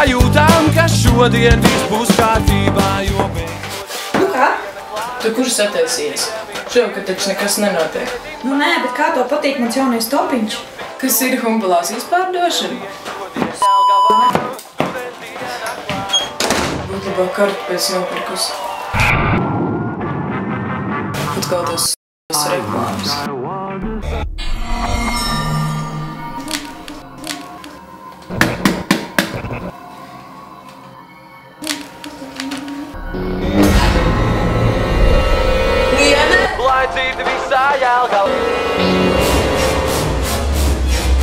sajūtām, ka šodien viss būs kārtībā, jo Nu kā? Tu kur sataisies? Šovakar taču nekas nenotiek. Nu nē, bet kā tev patīk mans jaunais topiņš? Kas ir humpalās izpārdošana? Būtu labāk kartupēs nopirkus. Pat kaut tos reklāmas. Laicīti visā Jelgavā.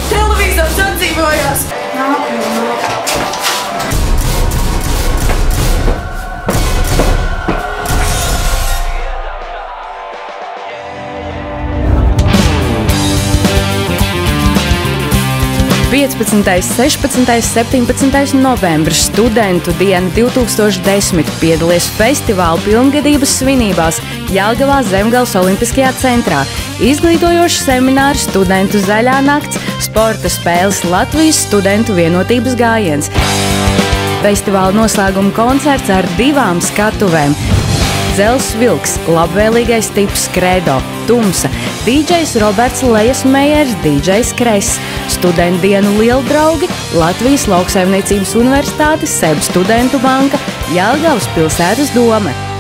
Televīzors atdzīvojās! – 15., 16., 17. novembris Studentu diena 2010 piedalies festivāla pilngadības svinībās Jelgavā Zemgales Olimpiskajā centrā, izglītojošs seminārs Studentu zaļā nakts, sporta spēles Latvijas studentu vienotības gājiens. Festivāla noslēguma koncerts ar 2 skatuvēm. Dzels Vilks, labvēlīgais tips Kredo, Tumsa, DJs Roberts Lejas Mejers, DJs Kress, Studentu dienu lieldraugi, Latvijas Lauksaimniecības universitātes, SEB Studentu banka, Jelgavas pilsētas dome.